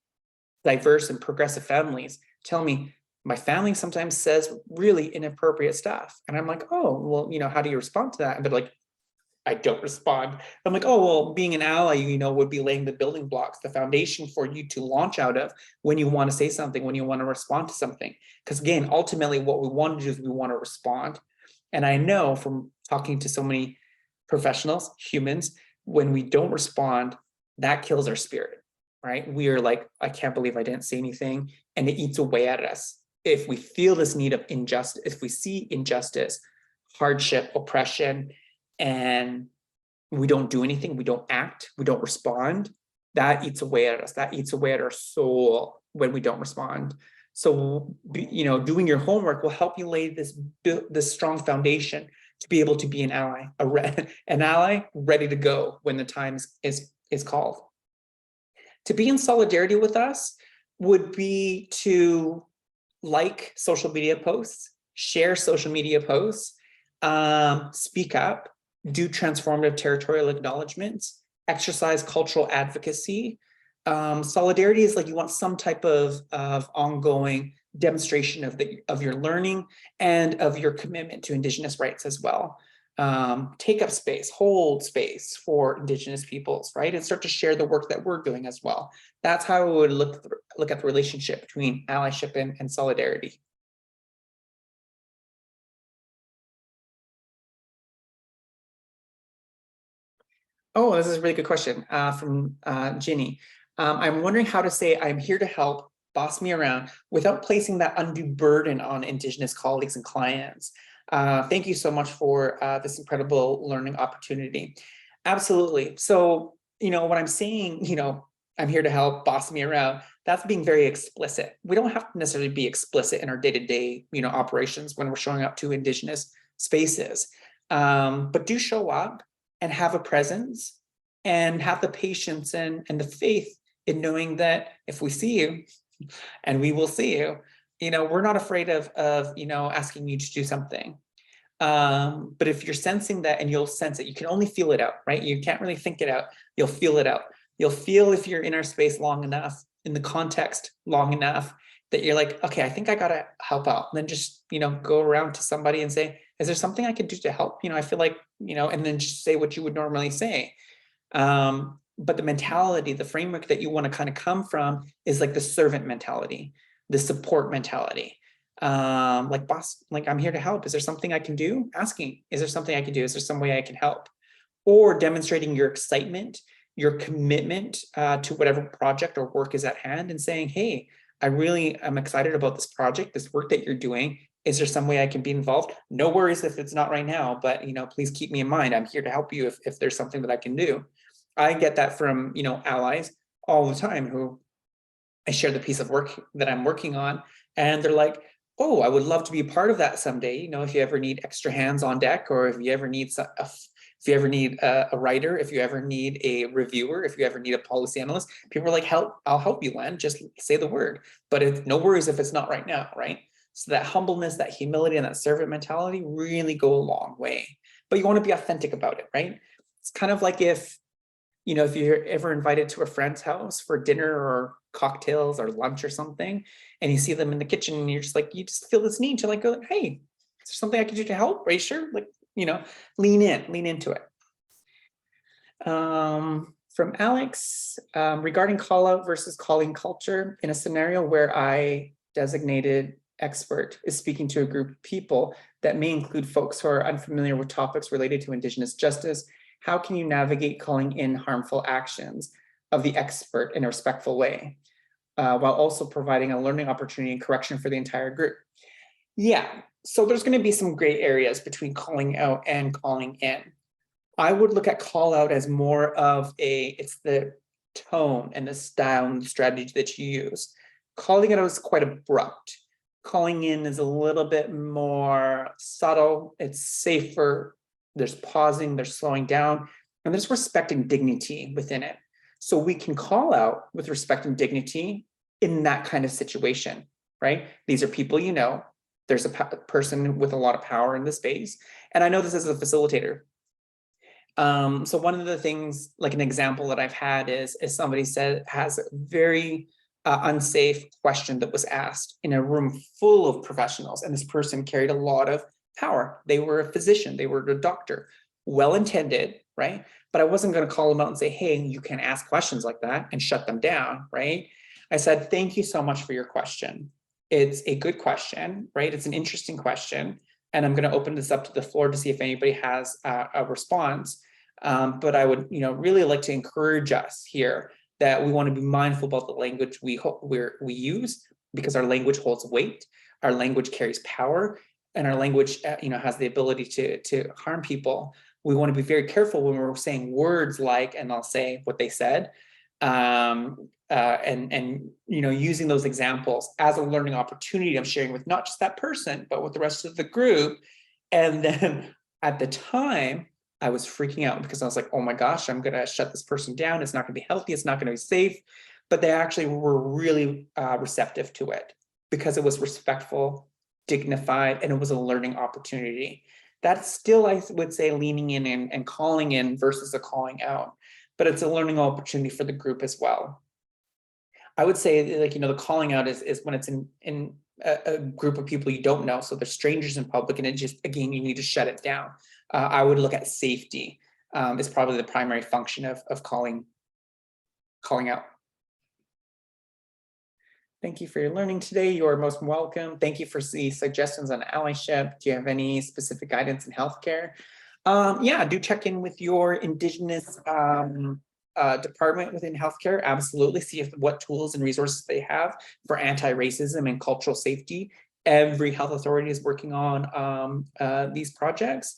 diverse and progressive families, tell me, my family sometimes says really inappropriate stuff. And I'm like, oh, well, how do you respond to that? And they're like, I don't respond. I'm like, oh, well, being an ally, would be laying the building blocks, the foundation for you to launch out of when you want to say something, when you want to respond to something. Because again, ultimately, what we want to do is we want to respond. And I know from talking to so many professionals, humans, when we don't respond, that kills our spirit, right? We are like, I can't believe I didn't say anything. And it eats away at us. If we feel this need of injustice, if we see injustice, hardship, oppression, and we don't do anything, we don't act, we don't respond, that eats away at us. That eats away at our soul when we don't respond. So, doing your homework will help you lay this strong foundation to be able to be an ally, an ally ready to go when the time is called. To be in solidarity with us would be to like social media posts, share social media posts, speak up, do transformative territorial acknowledgements, exercise cultural advocacy. Solidarity is like you want some type of ongoing demonstration of your learning and of your commitment to Indigenous rights as well. Take up space, hold space for Indigenous peoples, right? And start to share the work that we're doing as well. That's how we would look at the relationship between allyship and solidarity. Oh, this is a really good question from Ginny. I'm wondering how to say I'm here to help, boss me around, without placing that undue burden on Indigenous colleagues and clients. Thank you so much for this incredible learning opportunity. Absolutely. So, when I'm saying, I'm here to help, boss me around, that's being very explicit. We don't have to necessarily be explicit in our day-to-day, operations when we're showing up to Indigenous spaces, but do show up and have a presence and have the patience and the faith in knowing that if we see you, and we will see you, we're not afraid of asking you to do something. But if you're sensing that, and you'll sense it, you can only feel it out, right? You can't really think it out. You'll feel it out. You'll feel if you're in our space long enough, in the context long enough, that you're like, okay, I think I gotta help out. And then just, go around to somebody and say, is there something I could do to help? I feel like, and then just say what you would normally say. But the mentality, the framework that you want to kind of come from is like the servant mentality, the support mentality. Like, boss, like, I'm here to help. Is there something I can do? Asking, is there something I can do? Is there some way I can help? Or demonstrating your excitement, your commitment to whatever project or work is at hand, and saying, hey, I really am excited about this project, this work that you're doing. Is there some way I can be involved? No worries if it's not right now, but please keep me in mind. I'm here to help you if there's something that I can do. I get that from allies all the time who I share the piece of work that I'm working on, and they're like, oh, I would love to be a part of that someday. If you ever need extra hands on deck, or if you ever need a writer, if you ever need a reviewer, if you ever need a policy analyst, people are like, I'll help you, Len, just say the word. But it's no worries if it's not right now, right? So that humbleness, that humility, and that servant mentality really go a long way. But you want to be authentic about it, right? It's kind of like if you're ever invited to a friend's house for dinner or cocktails or lunch or something, and you see them in the kitchen, and you just feel this need to go, hey, is there something I can do to help? Are you sure? Lean into it. From Alex, regarding call out versus calling culture, in a scenario where I designated expert is speaking to a group of people that may include folks who are unfamiliar with topics related to Indigenous justice, how can you navigate calling in harmful actions of the expert in a respectful way, while also providing a learning opportunity and correction for the entire group? Yeah, so there's going to be some gray areas between calling out and calling in. I would look at call out as more of it's the tone and the style and the strategy that you use. Calling out is quite abrupt. Calling in is a little bit more subtle. It's safer. There's pausing, there's slowing down, and there's respect and dignity within it. So we can call out with respect and dignity in that kind of situation, right? These are people there's a person with a lot of power in the space. And I know this as a facilitator. So one of the things, like an example that I've had is somebody has a very unsafe question that was asked in a room full of professionals. And this person carried a lot of power. They were a physician, they were a doctor, well-intended, right? But I wasn't going to call them out and say, hey, you can't ask questions like that and shut them down, right? I said, thank you so much for your question. It's a good question, right? It's an interesting question. And I'm going to open this up to the floor to see if anybody has a response. But I would, really like to encourage us here that we want to be mindful about the language we use, because our language holds weight, our language carries power, and our language, has the ability to harm people. We want to be very careful when we're saying words like, and I'll say what they said, and using those examples as a learning opportunity. I'm sharing with not just that person, but with the rest of the group. And then at the time, I was freaking out because I was like, oh my gosh, I'm going to shut this person down. It's not going to be healthy. It's not going to be safe. But they actually were really receptive to it because it was respectful, dignified, and it was a learning opportunity. That's still, I would say, leaning in and calling in versus a calling out, but it's a learning opportunity for the group as well. I would say, like, the calling out is when it's in a group of people you don't know, so they're strangers in public, and it just, again, you need to shut it down. I would look at safety is probably the primary function of calling out. Thank you for your learning today. You are most welcome. Thank you for the suggestions on allyship. Do you have any specific guidance in healthcare? Yeah, do check in with your Indigenous department within healthcare. Absolutely. See what tools and resources they have for anti-racism and cultural safety. Every health authority is working on these projects,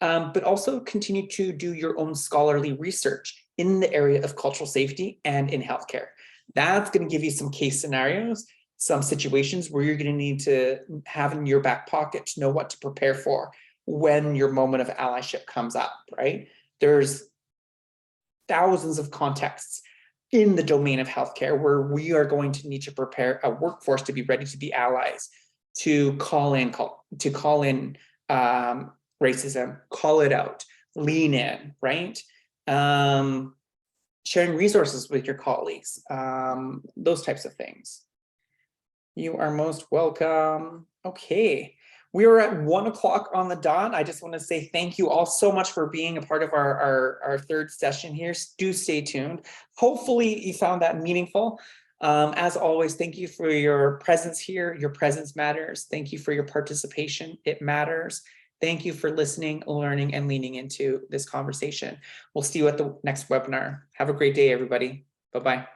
but also continue to do your own scholarly research in the area of cultural safety and in healthcare. That's going to give you some case scenarios, some situations where you're going to need to have in your back pocket to know what to prepare for when your moment of allyship comes up, right? There's thousands of contexts in the domain of healthcare where we are going to need to prepare a workforce to be ready to be allies, to call in racism, call it out, lean in, right? Sharing resources with your colleagues, those types of things. You are most welcome. Okay, we are at 1 o'clock on the dot. I just want to say thank you all so much for being a part of our third session here. Do stay tuned. Hopefully you found that meaningful. As always, thank you for your presence here. Your presence matters. Thank you for your participation. It matters. Thank you for listening, learning, and leaning into this conversation. We'll see you at the next webinar. Have a great day, everybody. Bye-bye.